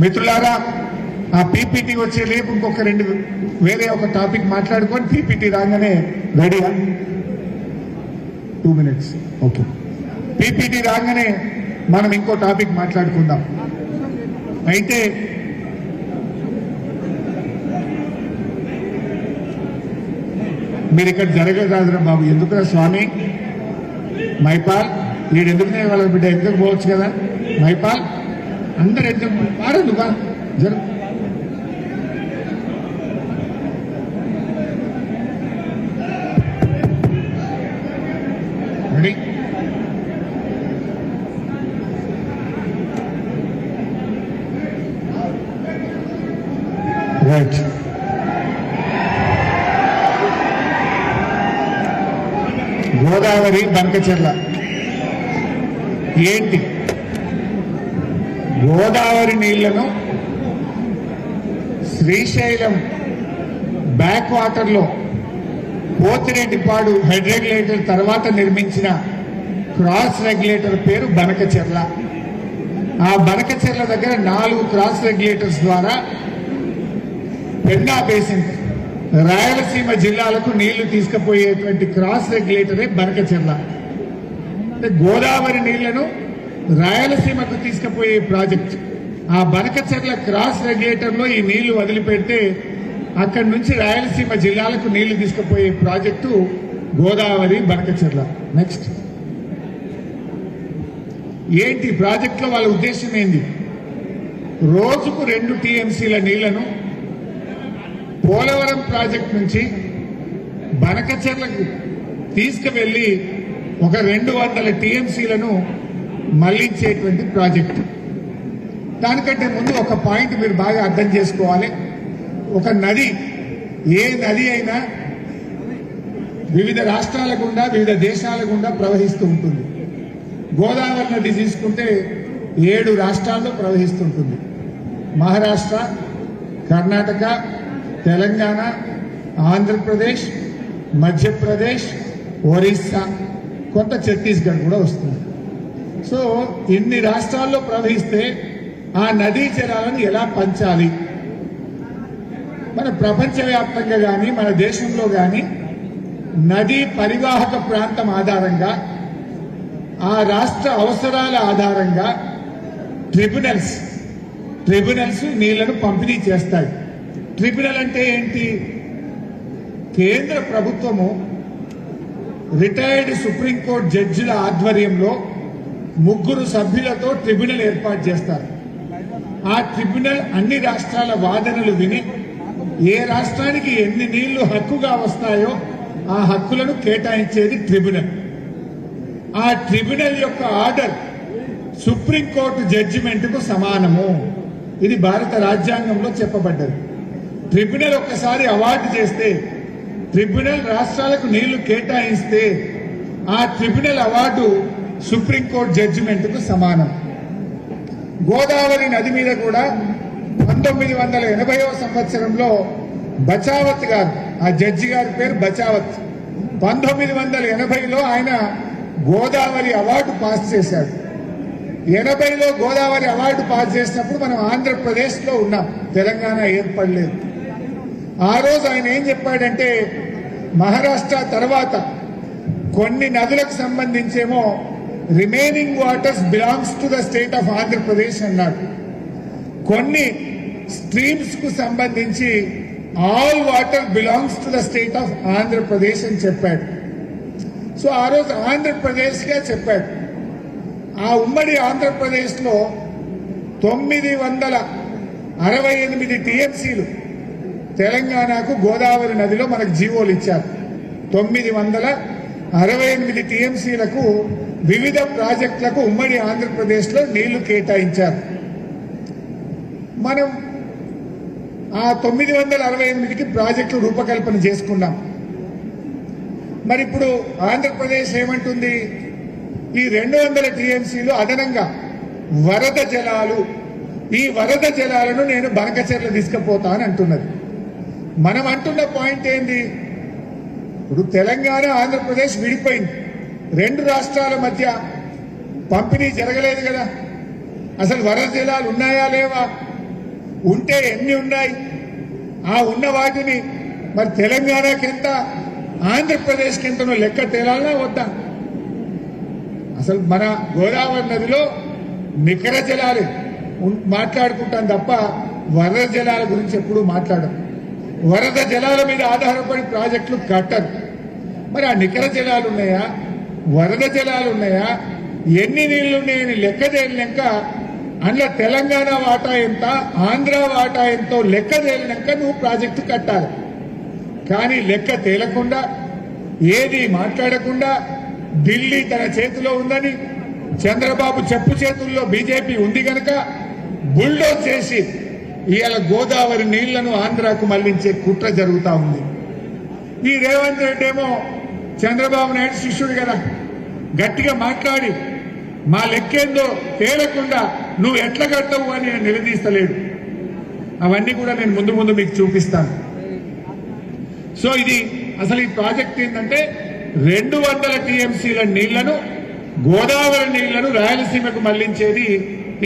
మిత్రులారా, ఆ పీపీటీ వచ్చే లేపు ఇంకొక వేరే ఒక టాపిక్ మాట్లాడుకొని పీపీటీ రాగానే రెడీయా 2 minutes ఓకే. పీపీటీ రాగానే మనం ఇంకో టాపిక్ మాట్లాడుకుందాం. అయితే మీరు ఇక్కడ జరగరాదురా బాబు, ఎందుకురా స్వామి మైపాల్ వీడు ఎందుకు వాళ్ళ బిడ్డ ఎందుకు పోవచ్చు కదా మైపాల్ అందరు ఎందుకు పారదు బా జరు రెడీ. రైట్. గోదావరి బంకచెర్ల ఏంటి? గోదావరి నీళ్లను శ్రీశైలం బ్యాక్ వాటర్లో పోతిరెడ్డిపాడు హెడ్ రెగ్యులేటర్ తర్వాత నిర్మించిన క్రాస్ రెగ్యులేటర్ పేరు బనకచెర్ల. ఆ బనకచెర్ల దగ్గర 4 క్రాస్ రెగ్యులేటర్స్ ద్వారా పెన్నా బేసిన్ రాయలసీమ జిల్లాలకు నీళ్లు తీసుకుపోయేటువంటి క్రాస్ రెగ్యులేటరే బనకచెర్ల. అంటే గోదావరి నీళ్లను రాయలసీమకు తీసుకుపోయే ప్రాజెక్ట్. ఆ బనకచెర్ల క్రాస్ రెగ్యులేటర్లో ఈ నీళ్లు వదిలిపెడితే అక్కడి నుంచి రాయలసీమ జిల్లాలకు నీళ్లు తీసుకుపోయే ప్రాజెక్టు గోదావరి బనకచెర్ల. నెక్స్ట్ ఏంటి ప్రాజెక్టులో వాళ్ళ ఉద్దేశం ఏంది? రోజుకు 2 TMCల నీళ్లను పోలవరం ప్రాజెక్ట్ నుంచి బనకచెర్లకు తీసుకువెళ్లి ఒక 200 TMCలను మళ్లించేటువంటి ప్రాజెక్టు. దానికంటే ముందు ఒక పాయింట్ మీరు బాగా అర్థం చేసుకోవాలి. ఒక నది, ఏ నది అయినా వివిధ రాష్ట్రాల గుండా వివిధ దేశాల గుండా ప్రవహిస్తూ ఉంటుంది. గోదావరి నది తీసుకుంటే 7 రాష్ట్రాల్లో ప్రవహిస్తుంటుంది. మహారాష్ట్ర, కర్ణాటక, తెలంగాణ, ఆంధ్రప్రదేశ్, మధ్యప్రదేశ్, ఒరిస్సా, కొంత ఛత్తీస్గఢ్ కూడా వస్తుంది. సో ఇన్ని రాష్ట్రాల్లో ప్రవహిస్తే ఆ నదీ జలాలను ఎలా పంచాలి? మన ప్రపంచవ్యాప్తంగా కానీ మన దేశంలో కానీ నదీ పరివాహక ప్రాంతం ఆధారంగా ఆ రాష్ట్ర అవసరాల ఆధారంగా ట్రిబ్యునల్స్ నీళ్లను పంపిణీ చేస్తాయి. ట్రిబ్యునల్ అంటే ఏంటి? కేంద్ర ప్రభుత్వము రిటైర్డ్ సుప్రీంకోర్టు జడ్జిల ఆధ్వర్యంలో 3 సభ్యులతో ట్రిబ్యునల్ ఏర్పాటు చేస్తారు. ఆ ట్రిబ్యునల్ అన్ని రాష్ట్రాల వాదనలు విని ఏ రాష్ట్రానికి ఎన్ని నీళ్లు హక్కుగా వస్తాయో ఆ హక్కులను కేటాయించేది ట్రిబ్యునల్. ఆ ట్రిబ్యునల్ యొక్క ఆర్డర్ సుప్రీంకోర్టు జడ్జిమెంట్కు సమానము. ఇది భారత రాజ్యాంగంలో చెప్పబడ్డది. ట్రిబ్యునల్ ఒక్కసారి అవార్డు చేస్తే, ట్రిబ్యునల్ రాష్ట్రాలకు నీళ్లు కేటాయిస్తే ఆ ట్రిబ్యునల్ అవార్డు సుప్రీంకోర్టు జడ్జిమెంట్కు సమానం. గోదావరి నది మీద కూడా 1980వ సంవత్సరంలో బచావత్ గారు, ఆ జడ్జి గారి పేరు బచావత్, 1980లో ఆయన గోదావరి అవార్డు పాస్ చేశాడు. 80లో గోదావరి అవార్డు పాస్ చేసినప్పుడు మనం ఆంధ్రప్రదేశ్లో ఉన్నాం, తెలంగాణ ఏర్పడలేదు. ఆ రోజు ఆయన ఏం చెప్పాడంటే, మహారాష్ట్ర తర్వాత కొన్ని నదులకు సంబంధించేమో remaining waters belongs to the state of Andhra Pradesh అన్నాడు. కొన్ని స్ట్రీమ్స్ కు సంబంధించి all water belongs to the state of Andhra Pradesh అని చెప్పాడు. సో ఆ రోజు ఆంధ్రప్రదేశ్ గా చెప్పాడు. ఆ ఉమ్మడి ఆంధ్రప్రదేశ్ లో 968 TMCలు తెలంగాణకు గోదావరి నదిలో మనకు జీవోలు ఇచ్చారు. 968 TMCలకు వివిధ ప్రాజెక్టులకు ఉమ్మడి ఆంధ్రప్రదేశ్ లో నీళ్లు కేటాయించారు. మనం ఆ 968కి ప్రాజెక్టు రూపకల్పన చేసుకున్నాం. మరి ఇప్పుడు ఆంధ్రప్రదేశ్ ఏమంటుంది? ఈ 200 TMCలు అదనంగా వరద జలాలు, ఈ వరద జలాలను నేను బనకచెర్ల తీసుకుపోతాను అంటున్నది. మనం అంటున్న పాయింట్ ఏంది? ఇప్పుడు తెలంగాణ ఆంధ్రప్రదేశ్ విడిపోయింది, 2 రాష్ట్రాల మధ్య పంపిణీ జరగలేదు కదా. అసలు వరద జలాలు ఉన్నాయా లేవా? ఉంటే ఎన్ని ఉన్నాయి? ఆ ఉన్న వాటిని మరి తెలంగాణకి ఎంత, ఆంధ్రప్రదేశ్కి ఎంతనో లెక్క తేలాలనా వద్దా? అసలు మన గోదావరి నదిలో నికర జలాలు మాట్లాడుకుంటాం తప్ప వరద జలాల గురించి ఎప్పుడూ మాట్లాడరు. వరద జలాల మీద ఆధారపడి ప్రాజెక్టులు కట్టరు. మరి ఆ నికర జలాలు ఉన్నాయా, వరద జలాలు ఉన్నాయా, ఎన్ని నీళ్లు ఉన్నాయని లెక్క తేలినాక అందులో తెలంగాణ వాటా ఎంత, ఆంధ్ర వాటా ఎంతో లెక్క తేలినాక నువ్వు ప్రాజెక్టు కట్టాలి. కానీ లెక్క తేలకుండా, ఏది మాట్లాడకుండా, ఢిల్లీ తన చేతిలో ఉందని, చంద్రబాబు చెప్పు చేతుల్లో బీజేపీ ఉంది గనక బుల్డోజ్ చేసి ఇవాళ గోదావరి నీళ్లను ఆంధ్రాకు మళ్లించే కుట్ర జరుగుతా ఉంది. ఈ రేవంత్ రెడ్డి ఏమో చంద్రబాబు నాయుడు శిష్యుడు కదా, గట్టిగా మాట్లాడి మా లెక్కేందో తేలకుండా నువ్వు ఎట్లా కట్టవు అని నేను నిలదీస్తలేడు. అవన్నీ కూడా నేను ముందు ముందు మీకు చూపిస్తాను. సో ఇది అసలు ఈ ప్రాజెక్ట్ ఏంటంటే 200 టీఎంసీల నీళ్లను, గోదావరి నీళ్లను రాయలసీమకు మళ్లించేది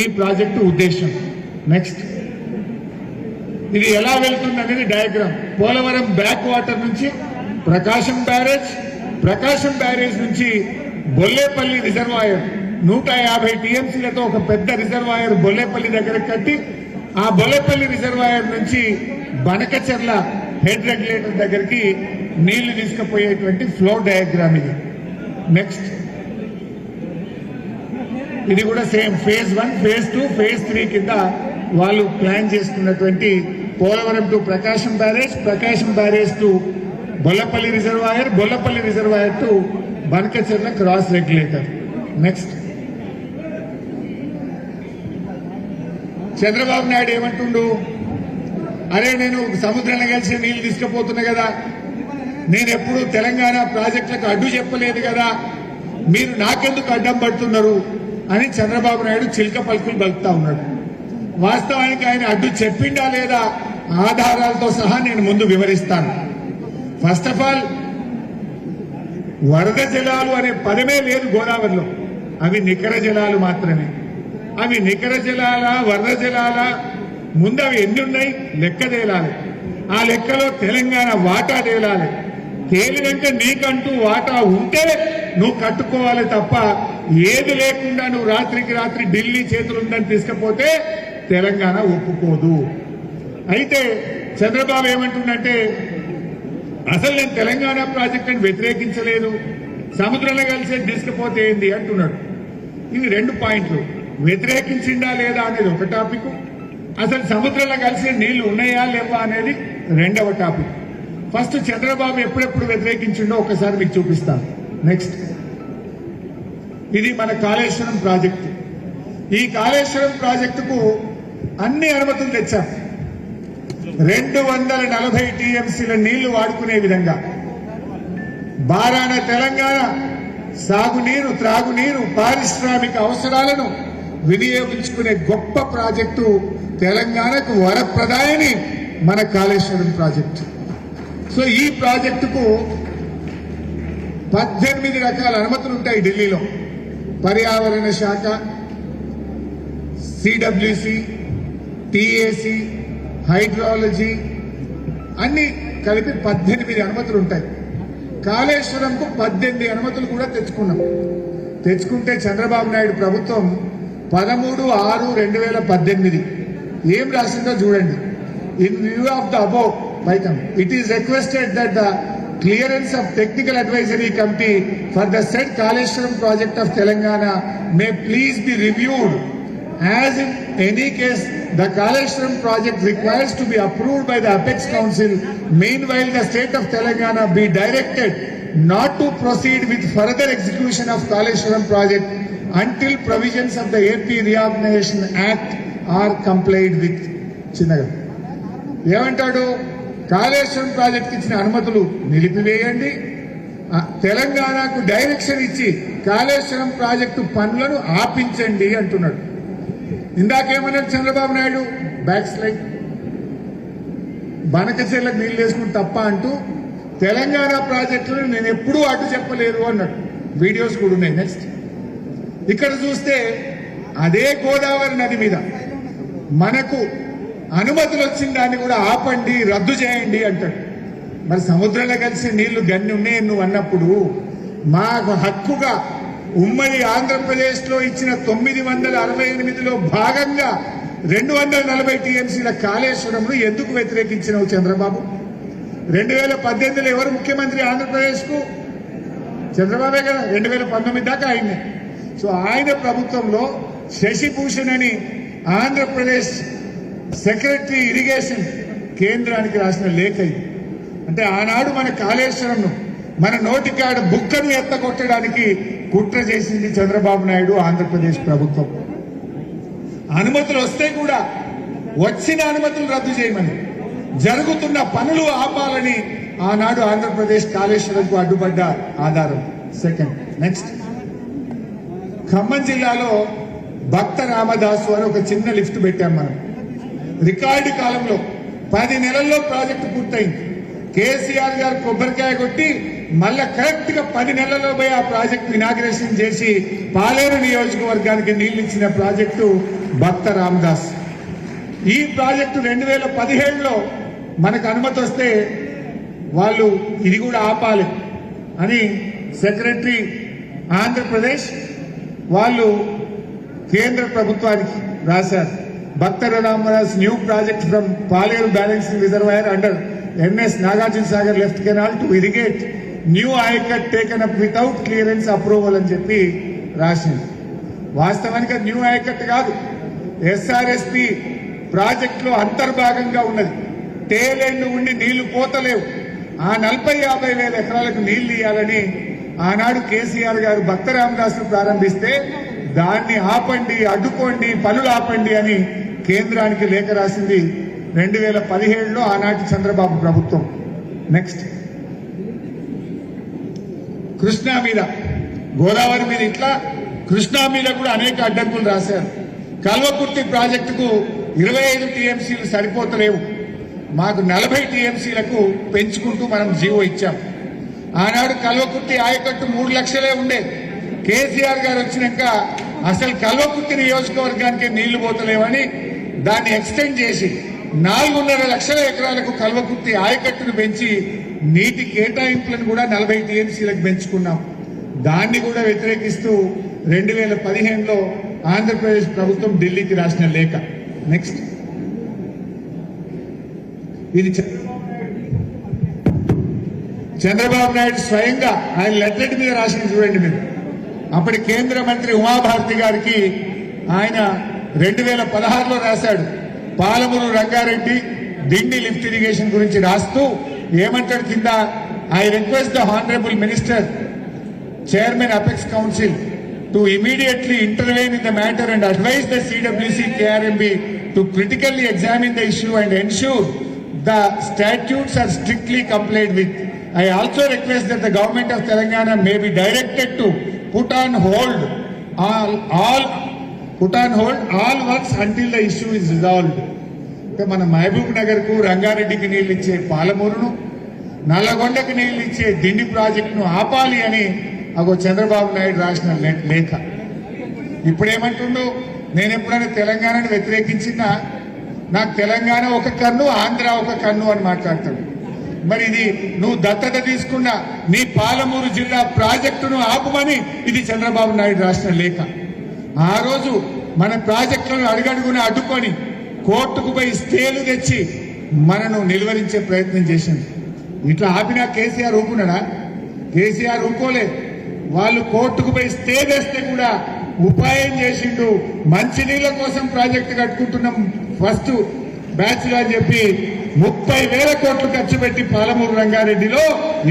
ఈ ప్రాజెక్టు ఉద్దేశం. నెక్స్ట్ ఇది ఎలా వెళ్తుంది అనేది డయాగ్రామ్. పోలవరం బ్యాక్ వాటర్ నుంచి ప్రకాశం బ్యారేజ్, ప్రకాశం బ్యారేజ్ నుంచి బొల్లేపల్లి రిజర్వాయర్ 150 టీఎంసీలతో ఒక పెద్ద రిజర్వాయర్ బొల్లేపల్లి దగ్గర కట్టి, ఆ బొల్లేపల్లి రిజర్వాయర్ నుంచి బనకచెర్ల హెడ్ రెగ్యులేటర్ దగ్గరికి నీళ్లు తీసుకుపోయేటువంటి ఫ్లో డయాగ్రామ్ ఇది. నెక్స్ట్ ఇది కూడా సేమ్ ఫేజ్ 1, ఫేజ్ 2, ఫేజ్ 3 కింద వాళ్ళు ప్లాన్ చేసుకున్నటువంటి Polavaram to Prakasam barrage, Prakasam barrage to Bollapalli reservoir, Bollapalli reservoir to Banakacherla cross regulator. Next Chandrababu Naidu ఏమంటుండు, అరే నేను సముద్రంలో కలిసి నీళ్లు తీసుకుపోతున్నా కదా, నేను ఎప్పుడు తెలంగాణ ప్రాజెక్టులకు అడ్డు చెప్పలేదు కదా, మీరు నాకెందుకు అడ్డం పడుతున్నారు అని చంద్రబాబు నాయుడు చిలక పలుకులు పలుకుతా ఉన్నాడు. వాస్తవానికి ఆయన అడ్డు చెప్పిండా లేదా ఆధారాలతో సహా నేను ముందు వివరిస్తాను. ఫస్ట్ ఆఫ్ ఆల్ వరద జలాలు అనే పదమే లేదు గోదావరిలో, అవి నికర జలాలు మాత్రమే. అవి నికర జలాల, వరద జలాల, ముందు అవి ఎన్ని ఉన్నాయి లెక్క తేలాలి. ఆ లెక్కలో తెలంగాణ వాటా తేలాలి. తేలినాక నీకంటూ వాటా ఉంటే నువ్వు కట్టుకోవాలి తప్ప ఏది లేకుండా నువ్వు రాత్రికి రాత్రి ఢిల్లీ చేతులుందని తీసుకపోతే తెలంగాణ ఒప్పుకోదు. అయితే చంద్రబాబు ఏమంటుందంటే, అసలు నేను తెలంగాణ ప్రాజెక్టును వ్యతిరేకించలేదు, సముద్రంలో కలిసి తీసుకుపోతే ఏంది అంటున్నాడు. ఇవి 2 పాయింట్లు. వ్యతిరేకించిందా లేదా అనేది ఒక టాపిక్, అసలు సముద్రంలో కలిసి నీళ్లు ఉన్నాయా లేవా అనేది 2వ టాపిక్. ఫస్ట్ చంద్రబాబు ఎప్పుడెప్పుడు వ్యతిరేకించిండో ఒకసారి మీకు చూపిస్తాను. నెక్స్ట్ ఇది మన కాళేశ్వరం ప్రాజెక్టు. ఈ కాళేశ్వరం ప్రాజెక్టుకు అన్ని అనుమతులు తెచ్చాం. 240 టీఎంసీల నీళ్లు వాడుకునే విధంగా బారాన తెలంగాణ సాగునీరు, త్రాగునీరు, పారిశ్రామిక అవసరాలను వినియోగించుకునే గొప్ప ప్రాజెక్టు తెలంగాణకు వరప్రదాయని మన కాళేశ్వరం ప్రాజెక్టు. సో ఈ ప్రాజెక్టుకు 18 రకాల అనుమతులు ఉంటాయి ఢిల్లీలో. పర్యావరణ శాఖ, సిడబ్ల్యూసి, టిఏసి, హైడ్రాలజీ అన్ని కలిపి 18 అనుమతులు ఉంటాయి. కాళేశ్వరంకు 18 అనుమతులు కూడా తెచ్చుకున్నాం. తెచ్చుకుంటే చంద్రబాబు నాయుడు ప్రభుత్వం 13/6/2018 ఏం రాసిందో చూడండి. In view of the above పైకం it is requested that the clearance of technical advisory committee for the said Kaleshwaram project of Telangana may please be reviewed, as in any case the Kaleshwaram project requires to be approved by the Apex Council. Meanwhile, the state of Telangana be directed not to proceed with further execution of Kaleshwaram project until provisions of the AP Reorganization Act are complied with. చిన్నగా ఏమంటాడు, Kaleshwaram project ఇచ్చిన అనుమతులు నిలిపివేయండి, తెలంగాణకు direction ఇచ్చి Kaleshwaram project పనులను ఆపించండి అంటున్నాడు. ఇందాకేమన్నాడు Chandrababu Naidu, back slide, బనకచెర్లకు నీళ్లు వేసుకుని తప్ప అంటూ తెలంగాణ ప్రాజెక్టులను నేను ఎప్పుడూ అడ్డు చెప్పలేదు అన్నాడు. వీడియోస్ కూడా ఉన్నాయి. నెక్స్ట్ ఇక్కడ చూస్తే అదే గోదావరి నది మీద మనకు అనుమతులు వచ్చిన దాన్ని కూడా ఆపండి, రద్దు చేయండి అంటాడు. మరి సముద్రంలో కలిసి నీళ్లు గన్ని ఉన్నాయి నువ్వు అన్నప్పుడు మాకు హక్కుగా ఉమ్మడి ఆంధ్రప్రదేశ్లో ఇచ్చిన 968లో భాగంగా 240 టీఎంసీల కాళేశ్వరంను ఎందుకు వ్యతిరేకించినావు చంద్రబాబు? 2018లో ఎవరు ముఖ్యమంత్రి ఆంధ్రప్రదేశ్కు? చంద్రబాబే కదా. 2019 దాకా ఆయనే. సో ఆయన ప్రభుత్వంలో శశిభూషణ్ అని ఆంధ్రప్రదేశ్ సెక్రటరీ ఇరిగేషన్ కేంద్రానికి రాసిన లేఖ ఇది. అంటే ఆనాడు మన కాళేశ్వరంను మన నోటికాడ బుక్కను ఎత్తగొట్టడానికి కుట్ర చేసింది చంద్రబాబు నాయుడు ఆంధ్రప్రదేశ్ ప్రభుత్వం. అనుమతులు వస్తే కూడా వచ్చిన అనుమతులు రద్దు చేయమని, జరుగుతున్న పనులు ఆపాలని ఆనాడు ఆంధ్రప్రదేశ్ కాళేశ్వరంకు అడ్డుపడ్డ ఆధారం. సెకండ్, నెక్స్ట్, ఖమ్మం జిల్లాలో భక్త రామదాసు అని ఒక చిన్న లిఫ్ట్ పెట్టాం మనం. రికార్డు కాలంలో 10 నెలల్లో ప్రాజెక్టు పూర్తయింది. కేసీఆర్ గారు కొబ్బరికాయ కొట్టి మళ్ళా కరెక్ట్ గా 10 నెలల్లో పోయి ఆ ప్రాజెక్టు ఇనాగ్రేషన్ చేసి పాలేరు నియోజకవర్గానికి నీళ్లు ఇచ్చిన ప్రాజెక్టు భక్త రామదాస్. ఈ ప్రాజెక్టు 2017లో మనకు అనుమతి వస్తే వాళ్ళు ఇది కూడా ఆపాలి అని సెక్రటరీ ఆంధ్రప్రదేశ్ వాళ్ళు కేంద్ర ప్రభుత్వానికి రాశారు. Bhakta Ramadas new project from Paleru balancing reservoir under NS Nagarjuna Sagar left canal to irrigate new ayacut taken up without clearance approval అని చెప్పి రాసింది. వాస్తవానికి న్యూ ఆయకట్ కాదు, SRSP ప్రాజెక్టులో అంతర్భాగంగా ఉన్నది. టేలెండ్ ఉండి నీళ్లు పోతలేవు. ఆ 40-50 వేల ఎకరాలకు నీళ్లు ఇవ్వాలని ఆనాడు కేసీఆర్ గారు భక్త రామదాసు ప్రారంభిస్తే దాన్ని ఆపండి, అడ్డుకోండి, పనులు ఆపండి అని కేంద్రానికి లేఖ రాసింది 2017లో ఆనాటి చంద్రబాబు ప్రభుత్వం. నెక్స్ట్, కృష్ణా మీద, గోదావరి మీద ఇట్లా కృష్ణా మీద కూడా అనేక అడ్డంకులు రాశారు. కల్వకుర్తి ప్రాజెక్టుకు 25 టీఎంసీలు సరిపోతలేవు, మాకు 40 టీఎంసీలకు పెంచుకుంటూ మనం జీవో ఇచ్చాం. ఆనాడు కల్వకుర్తి ఆయకట్టు 3 లక్షలే ఉండే. కేసీఆర్ గారు వచ్చినాక అసలు కల్వకుర్తి నియోజకవర్గానికి నీళ్లు పోతలేవని దాన్ని ఎక్స్టెండ్ చేసి 4.5 లక్షల ఎకరాలకు కల్వకుర్తి ఆయకట్టును పెంచి నీటి కేటాయింపులను కూడా 40 టీఎంసీలకు పెంచుకున్నాం. దాన్ని కూడా వ్యతిరేకిస్తూ 2015లో ఆంధ్రప్రదేశ్ ప్రభుత్వం ఢిల్లీకి రాసిన లేఖ. నెక్స్ట్, ఇది చంద్రబాబు నాయుడు స్వయంగా ఆయన లెటర్ మీద రాసింది చూడండి మీరు. అప్పటి కేంద్ర మంత్రి ఉమాభారతి గారికి ఆయన 2016లో రాశాడు. పాలమూరు రంగారెడ్డి దిండి లిఫ్ట్ ఇరిగేషన్ గురించి రాస్తూ ఏమంటాడు కింద, I request the honourable minister chairman apex council to immediately intervene in the matter and advise the CWC KRMB to critically examine the issue and ensure the statutes are strictly complied with. I also request that the government of Telangana may be directed to put on hold all works until the issue is resolved. మన మహబూబ్ నగర్ కు రంగారెడ్డికి నీళ్లు ఇచ్చే పాలమూరును, నల్లగొండకు నీళ్లు ఇచ్చే దిండి ప్రాజెక్టును ఆపాలి అని అగో చంద్రబాబు నాయుడు రాసిన లేఖ. ఇప్పుడేమంటుండు, నేను ఎప్పుడైనా తెలంగాణను వ్యతిరేకించినా నాకు తెలంగాణ ఒక కన్ను, ఆంధ్ర ఒక కన్ను అని మాట్లాడతాడు. మరి ఇది నువ్వు దత్తత తీసుకున్న నీ పాలమూరు జిల్లా ప్రాజెక్టును ఆపుమని ఇది చంద్రబాబు నాయుడు రాసిన లేఖ. ఆ రోజు మన ప్రాజెక్టులను అడుగడుగున అడ్డుకొని కోర్టుకు పోయి స్టేలు తెచ్చి మనను నిలువరించే ప్రయత్నం చేసింది. ఇట్లా ఆపినా కేసీఆర్ ఊపున్నాడా? కేసీఆర్ ఊపుకోలేదు. వాళ్ళు కోర్టుకు పోయి స్టే తెస్తే కూడా ఉపాయం చేసిండు. మంచినీళ్ల కోసం ప్రాజెక్టు కట్టుకుంటున్నాం ఫస్ట్ బ్యాచ్ లో అని చెప్పి 30,000 కోట్లు ఖర్చు పెట్టి పాలమూరు రంగారెడ్డిలో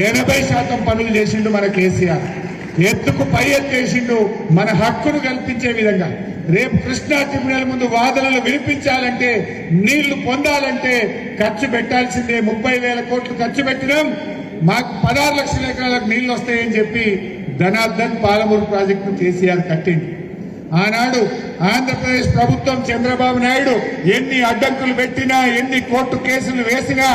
80% పనులు చేసిండు మన కేసీఆర్. ఎత్తుకు పై ఎత్తేసిండు మన హక్కును కల్పించే విధంగా. రేపు కృష్ణా ట్రిబ్యునల్ ముందు వాదనలు వినిపించాలంటే, నీళ్లు పొందాలంటే ఖర్చు పెట్టాల్సిందే. 30,000 కోట్లు ఖర్చు పెట్టినాం, మాకు 16 లక్షల ఎకరాలకు నీళ్లు వస్తాయని చెప్పి ధనార్దన్ పాలమూరు ప్రాజెక్టు కేసీఆర్ కట్టింది. ఆనాడు ఆంధ్రప్రదేశ్ ప్రభుత్వం చంద్రబాబు నాయుడు ఎన్ని అడ్డంకులు పెట్టినా, ఎన్ని కోర్టు కేసులు వేసినా,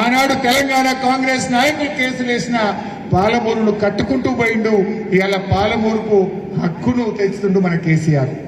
ఆనాడు తెలంగాణ కాంగ్రెస్ నాయకులు కేసులు వేసినా పాలమూరును కట్టుకుంటూ పోయిండు. ఇవాళ పాలమూరుకు హక్కును తెచ్చుతుండు మన కేసీఆర్.